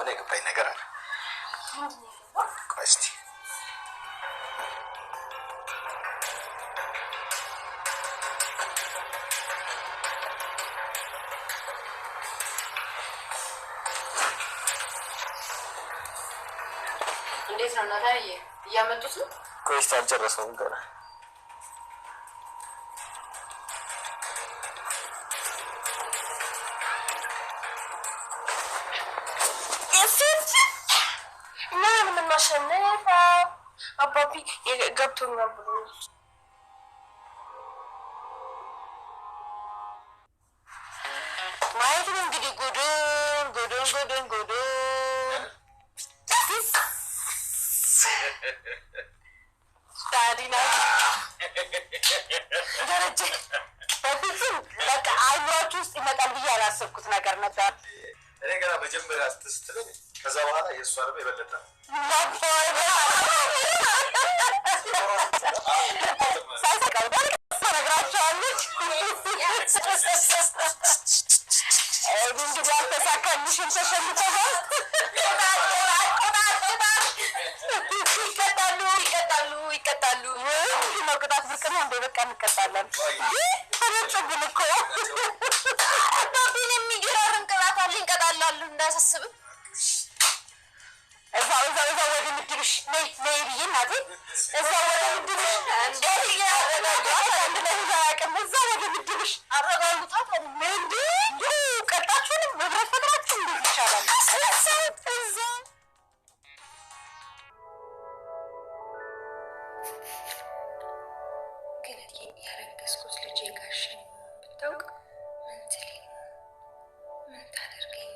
በኋላ የገባኝ ነገር አለ። ቆይ እስኪ እንዴት ነው ናታዬ? እያመጡት ነው? ቆይ እስኪ አልጨረሰውም ገና። ማሸነፋ አባቢ ገብቶኛል ብሎ ማየት ነው እንግዲህ። ጉዱን ዳዲና ደረጀ በፊትም በቃ አይምሯችሁ ውስጥ ይመጣል ብዬ ያላሰብኩት ነገር ነበር። እኔ ገና መጀመሪያ ስትለኝ ከዛ በኋላ የእሷ ደግሞ የበለጠ ነግራቸዋለች። እንግዲህ አልተሳካልሽም፣ ተሸንፈሻል። ይቀጣሉ። ምንድን ነው ቅጣት? ብርቅ ነው እንደ በቃ እንቀጣለን። ተነጽብን እኮ አባቢን የሚገራርን ቅጣት አለ። እንቀጣላሉ እንዳያሳስብም። እዛው ወደ ምድብሽ ነይ ብዬ እናቴ፣ እዛው ወደ ምድብሽ እዛ ወደ ምድብሽ አረጋጉታት። ምንድ ቀጣችሁንም መብረት ፈጥራችሁ እንዴት ይቻላል? እዛ ግን ያረገዝኩት ልጄ ጋሽ ብታውቅ ምን ትለኝ፣ ምን ታደርገኝ?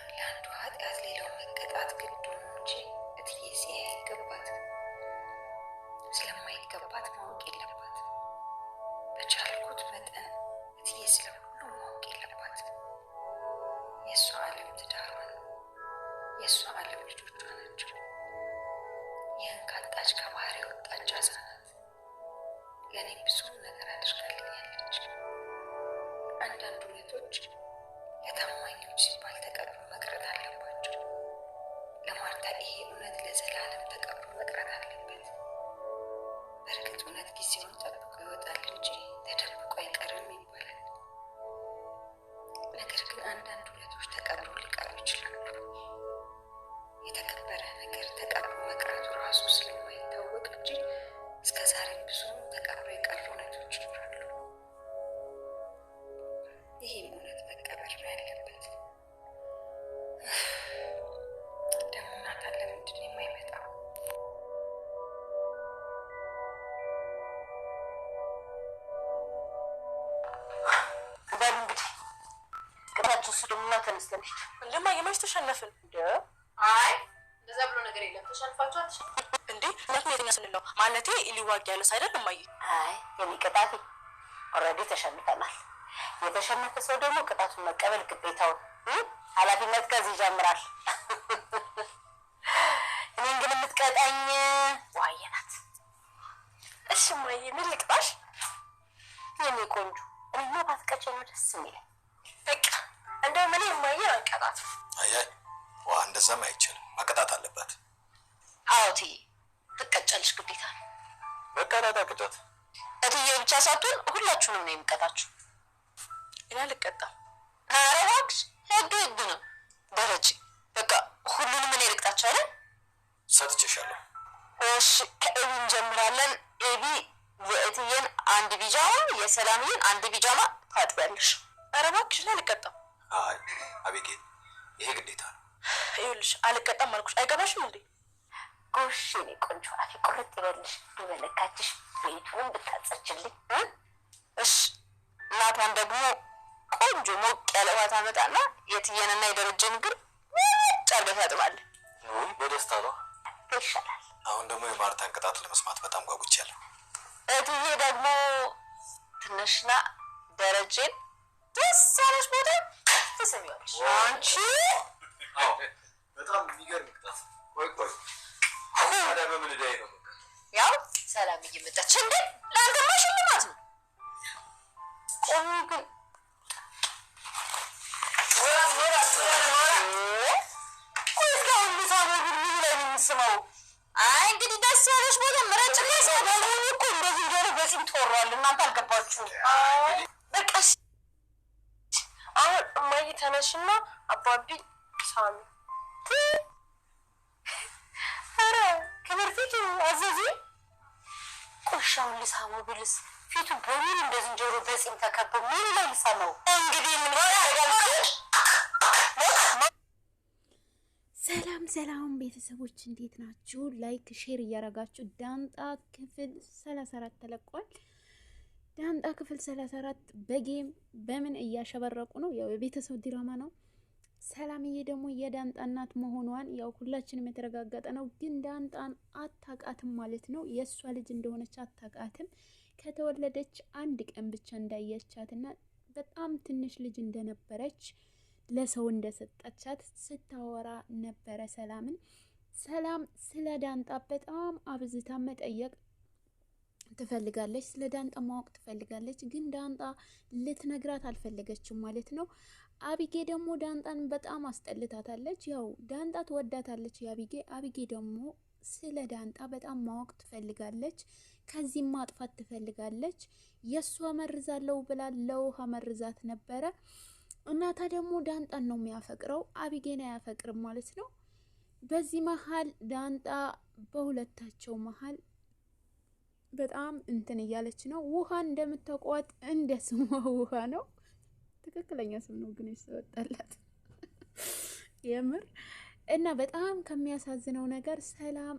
ለአንዱ ኃጢአት ሌላው መቀጣት ግድ ነው እንጂ እትዬ ሲያ አይገባትም። ስለማይገባት ማወቅ የለባትም። በቻልኩት መጠን እትዬ ስለሁሉ ማወቅ የለባትም። የእሷ ዓለም ትዳሯ ነው። የእሷ ዓለም ልጆቿ ናቸው። ይህን ካጣች ከባህር የወጣች አሳ ናት። ለእኔ ብዙ ነገር አድርጋልኛለች። አንዳንድ እውነቶች ለታማኞች ሲባል ተቀብሮ መቅረት አለባቸው። ለማርታ ይሄ እውነት ለዘላለም ተቀብሮ መቅረት አለበት። በእርግጥ እውነት ጊዜውን ጠብቆ ይወጣል እንጂ ተደብቆ አይቀርም ይባላል። ነገር ግን አንዳንድ እውነቶች ተቀብሮ ሊቀሩ ይችላሉ። የተከበረ ነገር ተቀብሮ መቅረቱ ራሱ ስለማይታወቅ እንጂ እስከ ዛሬም ብዙ ተቀብሮ የቀሩ እውነቶች ይኖራሉ። ይህም እውነት መቀበር ነው ያለበት። ደግሞ ናታን ለምንድን ነው የማይመጣው? በሉ እንግዲህ ቅጣችሁ ስሉምና ተነስተንሽ እንደማ የማይሽ ተሸነፍን። አይ እንደዛ ብሎ ነገር የለም። ተሸንፋችሁ እንዴ? ማለት የትኛ ስንለው ማለቴ ሊዋጊ ያለስ አይደለም ማየ። አይ የኔ ቅጣቴ ኦልሬዲ ተሸንፈናል። የተሸነፈ ሰው ደግሞ ቅጣቱን መቀበል ግዴታው ነው። ኃላፊነት ከዚህ ይጀምራል። እኔን ግን የምትቀጣኝ ዋዬ ናት። እሺ ማየ ምን ልቅጣሽ? የኔ ቆንጆ እኔማ ባትቀጨኝ ነው ደስ የሚለኝ። በቃ እንደው ምን ማየ አንቀጣት። አይ ዋ እንደዛም አይቻልም፣ መቀጣት አለባት። አዎ እትዬ ትቀጫለሽ፣ ግዴታ ነው። መቀጣት ቅጣት እትዬ ብቻ ሳትሆን ሁላችሁንም ነው የምቀጣችሁ። እኔ አልቀጣም። ኧረ እባክሽ ህግ ነው ደረጀ። በቃ ሁሉንም እኔ ልቅጣቸው አይደል? ሰጥቼሻለሁ። እሺ ከኤቢ እንጀምራለን። ኤቢ የእትዬን አንድ ቢጃማ የሰላምዬን አንድ ቢጃማ ታጥቢያለሽ። ኧረ እባክሽ እኔ አልቀጣም። አይ አቤጌል ይሄ ግዴታ ነው። ይኸውልሽ አልቀጣም አልኩሽ፣ አይገባሽም እንዴ? ጎሽ የኔ ቆንጆ አፌ ቁርጥ ይበልሽ። ቢመለካችሽ ቤቱንም ብታጸጅልኝ። እሺ እናቷን ደግሞ ቆንጆ ሞቅ ያለ ውሃ ታመጣና የትዬንና የደረጀን ግን ጨርገ ታጥባለህ። ወይ በደስታ ነው ይሻላል። አሁን ደግሞ የማርታን ቅጣት ለመስማት በጣም ጓጉቻለሁ። እትዬ ደግሞ ትንሽና ደረጀን ደስ ያለሽ ቦታ ትስሚዋለሽ። አንቺ በጣም የሚገርም ቅጣት። ቆይ ታዲያ በምን ዕዳዬ ነው? ያው ሰላም እየመጣች እንዴ ለአንተማ ሽልማት ነው። ቆይ ግን ወራ ስመው አይ እንግዲህ ደስ ያለሽ ቦታ ምረጭ ለሰው እኮ እንደዚህ ጆሮ በሲም ተወሯል እናንተ አልገባችሁም በቃ አሁን እማዬ ተነሽና አባቢ ሳሚ ኧረ ከመርፊቱ አዘዚ ቆሻውን ልሳመው ብልስ ፊቱ በሙሉ እንደ ዝንጀሮ በፂም ተከቦ ምን ላይ ልሳመው እንግዲህ ምን ያደርጋል ሰላም ቤተሰቦች እንዴት ናችሁ? ላይክ ሼር እያረጋችሁ ዳንጣ ክፍል 34 ተለቋል። ዳንጣ ክፍል 34 በጌም በምን እያሸበረቁ ነው። ያው የቤተሰብ ድራማ ነው። ሰላምዬ ደግሞ የዳንጣ እናት መሆኗን ያው ሁላችንም የተረጋገጠ ነው። ግን ዳንጣን አታቃትም ማለት ነው። የእሷ ልጅ እንደሆነች አታቃትም። ከተወለደች አንድ ቀን ብቻ እንዳየቻትና በጣም ትንሽ ልጅ እንደነበረች ለሰው እንደሰጠቻት ስታወራ ነበረ። ሰላም ስለ ዳንጣ በጣም አብዝታ መጠየቅ ትፈልጋለች። ስለ ዳንጣ ማወቅ ትፈልጋለች። ግን ዳንጣ ልትነግራት አልፈለገችም ማለት ነው። አቢጌ ደግሞ ዳንጣን በጣም አስጠልታታለች። ያው ዳንጣ ትወዳታለች አቢጌ ደግሞ ስለ ዳንጣ በጣም ማወቅ ትፈልጋለች። ከዚህም ማጥፋት ትፈልጋለች። የሷ መርዛለው ብላ ለውሃ መርዛት ነበረ። እናታ ደግሞ ዳንጣን ነው የሚያፈቅረው፣ አቢጌን አያፈቅርም ማለት ነው። በዚህ መሀል ዳንጣ በሁለታቸው መሀል በጣም እንትን እያለች ነው። ውሃ እንደምታውቋት እንደ ስሟ ውሃ ነው። ትክክለኛ ስም ነው ግን ይወጣላት የምር እና በጣም ከሚያሳዝነው ነገር ሰላም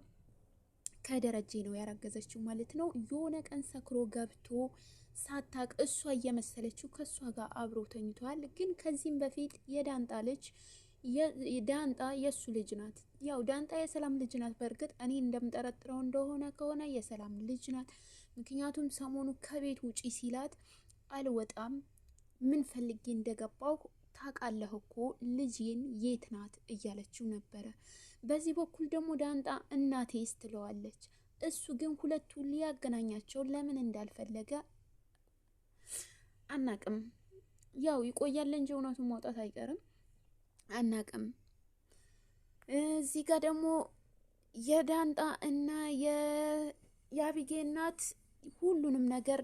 ከደረጀ ነው ያረገዘችው ማለት ነው። የሆነ ቀን ሰክሮ ገብቶ ሳታቅ እሷ እየመሰለችው ከሷ ጋር አብሮ ተኝቷል። ግን ከዚህም በፊት የዳንጣ ልጅ ዳንጣ የሱ ልጅ ናት። ያው ዳንጣ የሰላም ልጅ ናት። በእርግጥ እኔ እንደምጠረጥረው ከሆነ የሰላም ልጅ ናት። ምክንያቱም ሰሞኑ ከቤት ውጪ ሲላት አልወጣም ምን ፈልጌ እንደገባው ታውቃለህ እኮ ልጅን የት ናት እያለችው ነበረ። በዚህ በኩል ደግሞ ዳንጣ እናቴስ ትለዋለች። እሱ ግን ሁለቱ ሊያገናኛቸው ለምን እንዳልፈለገ አናቅም። ያው ይቆያል እንጂ እውነቱን መውጣት አይቀርም። አናቅም። እዚህ ጋር ደግሞ የዳንጣ እና የአቢጌ እናት ሁሉንም ነገር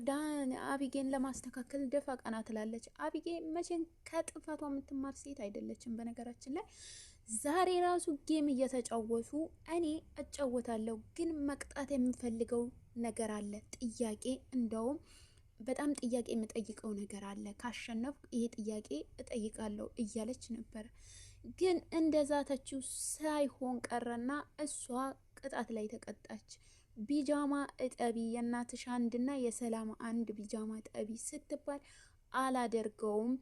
አቢጌን ለማስተካከል ደፋ ቀና ትላለች። አቢጌ መቼም ከጥፋቷ የምትማር ሴት አይደለችም። በነገራችን ላይ ዛሬ ራሱ ጌም እየተጫወቱ እኔ እጫወታለሁ፣ ግን መቅጣት የምፈልገው ነገር አለ። ጥያቄ እንደውም በጣም ጥያቄ የምጠይቀው ነገር አለ። ካሸነፍኩ ይሄ ጥያቄ እጠይቃለሁ እያለች ነበር። ግን እንደዛተችው ሳይሆን ቀረና እሷ ቅጣት ላይ ተቀጣች። ቢጃማ እጠቢ የእናትሽ አንድና የሰላም አንድ ቢጃማ እጠቢ ስትባል አላደርገውም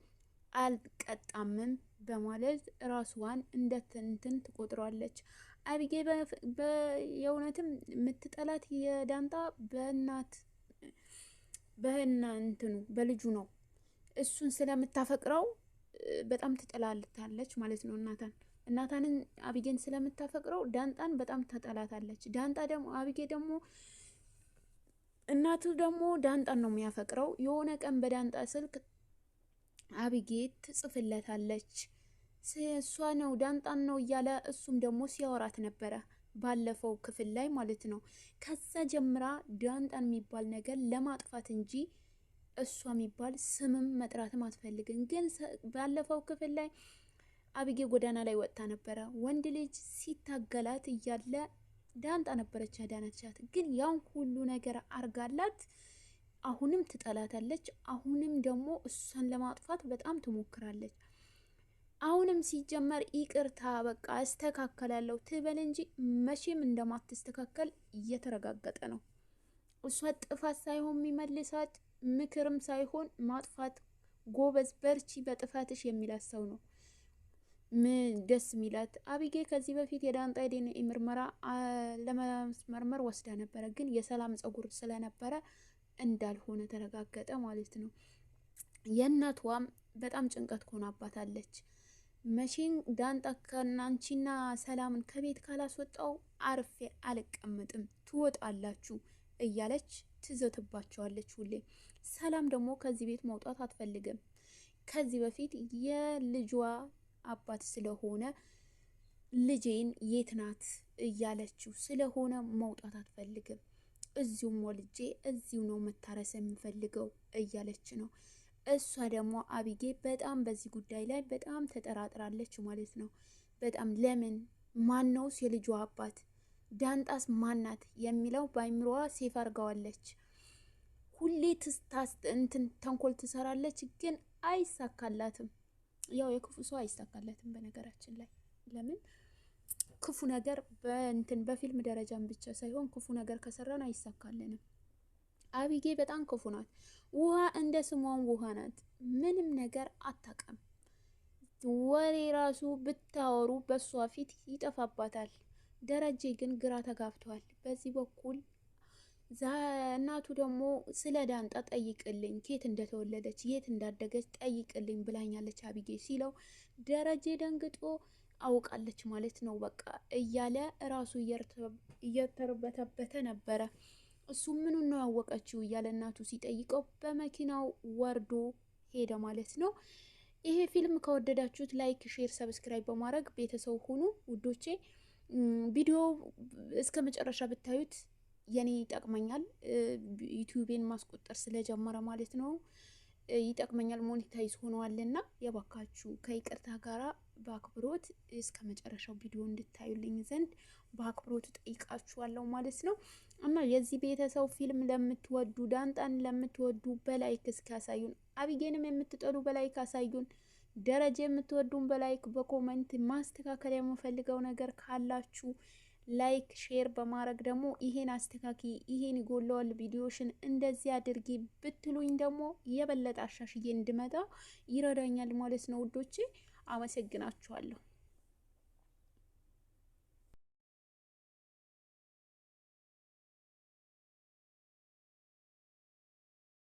አልቀጣምም በማለት ራስዋን እንደትንትን ትቆጥሯለች። አቢጌ የእውነትም የምትጠላት የዳንጣ በእናንትኑ በልጁ ነው። እሱን ስለምታፈቅረው በጣም ትጠላልታለች ማለት ነው። እናታንን አቢጌን ስለምታፈቅረው ዳንጣን በጣም ተጠላታለች። ዳንጣ ደግሞ አቢጌ ደግሞ እናቱ ደግሞ ዳንጣን ነው የሚያፈቅረው። የሆነ ቀን በዳንጣ ስልክ አቢጌ ትጽፍለታለች። እሷ ነው ዳንጣን ነው እያለ እሱም ደግሞ ሲያወራት ነበረ ባለፈው ክፍል ላይ ማለት ነው። ከዛ ጀምራ ዳንጣን የሚባል ነገር ለማጥፋት እንጂ እሷ የሚባል ስምም መጥራትም አትፈልግም። ግን ባለፈው ክፍል ላይ አቢጌ ጎዳና ላይ ወጥታ ነበረ። ወንድ ልጅ ሲታገላት እያለ ዳንጣ ነበረች ያዳነቻት። ግን ያን ሁሉ ነገር አርጋላት አሁንም ትጠላታለች። አሁንም ደግሞ እሷን ለማጥፋት በጣም ትሞክራለች። አሁንም ሲጀመር ይቅርታ በቃ አስተካከላለሁ ትበል እንጂ መቼም እንደማትስተካከል እየተረጋገጠ ነው። እሷ ጥፋት ሳይሆን የሚመልሳት ምክርም ሳይሆን ማጥፋት፣ ጎበዝ በርቺ በጥፋትሽ የሚላት ሰው ነው ምን ደስ የሚላት። አቢጌ ከዚህ በፊት የዳንጣ የዲኤንኤ ምርመራ ለማስመርመር ወስዳ ነበረ። ግን የሰላም ፀጉር ስለነበረ እንዳልሆነ ተረጋገጠ ማለት ነው። የእናቷም በጣም ጭንቀት ሆናባታለች። መቼም ዳንጣ ከናንቺና ሰላምን ከቤት ካላስወጣው አርፌ አልቀመጥም ትወጣላችሁ እያለች ትዘትባቸዋለች ሁሌ። ሰላም ደግሞ ከዚህ ቤት መውጣት አትፈልግም። ከዚህ በፊት የልጇ አባት ስለሆነ ልጄን የት ናት እያለችው ስለሆነ መውጣት አትፈልግም። እዚሁም ወልጄ እዚሁ ነው መታረስ የምፈልገው እያለች ነው። እሷ ደግሞ አቢጌ በጣም በዚህ ጉዳይ ላይ በጣም ተጠራጥራለች ማለት ነው። በጣም ለምን ማነውስ የልጇ አባት ዳንጣስ ማናት የሚለው በአይምሮዋ ሴፍ አድርገዋለች። ሁሌ ተንኮል ትሰራለች፣ ግን አይሳካላትም። ያው የክፉ ሰው አይሳካላትም በነገራችን ላይ። ለምን ክፉ ነገር በፊልም ደረጃም ብቻ ሳይሆን ክፉ ነገር ከሰራን አይሳካልንም። አቢጌ በጣም ክፉ ናት። ውሃ እንደ ስሟን ውሃ ናት። ምንም ነገር አታውቅም። ወሬ ራሱ ብታወሩ በሷ ፊት ይጠፋባታል። ደረጀ ግን ግራ ተጋብቷል። በዚህ በኩል እናቱ ደግሞ ስለ ዳንጣ ጠይቅልኝ፣ ኬት እንደተወለደች የት እንዳደገች ጠይቅልኝ ብላኛለች አቢጌ ሲለው ደረጀ ደንግጦ አውቃለች ማለት ነው በቃ እያለ ራሱ እየተርበተበተ ነበረ። እሱ ምኑን ነው ያወቀችው እያለ እናቱ ሲጠይቀው በመኪናው ወርዶ ሄደ ማለት ነው። ይሄ ፊልም ከወደዳችሁት ላይክ፣ ሼር፣ ሰብስክራይብ በማድረግ ቤተሰብ ሁኑ ውዶቼ። ቪዲዮ እስከ መጨረሻ ብታዩት የኔ ይጠቅመኛል፣ ዩቲዩቤን ማስቆጠር ስለጀመረ ማለት ነው። ይጠቅመኛል፣ ሞኔታይዝ ሆነዋልና የባካችሁ ከይቅርታ ጋራ በአክብሮት እስከ መጨረሻው ቪዲዮ እንድታዩልኝ ዘንድ በአክብሮት ጠይቃችኋለሁ ማለት ነው። እና የዚህ ቤተሰብ ፊልም ለምትወዱ ዳንጣን ለምትወዱ በላይክ እስካሳዩን፣ አቢጌንም የምትጠሉ በላይክ አሳዩን፣ ደረጃ የምትወዱን በላይክ በኮሜንት ማስተካከል የምፈልገው ነገር ካላችሁ ላይክ ሼር በማድረግ ደግሞ ይሄን አስተካኪ፣ ይሄን ይጎለዋል፣ ቪዲዮሽን እንደዚህ አድርጊ ብትሉኝ ደግሞ የበለጠ አሻሽዬ እንድመጣ ይረዳኛል ማለት ነው ውዶቼ። አመሰግናችኋለሁ።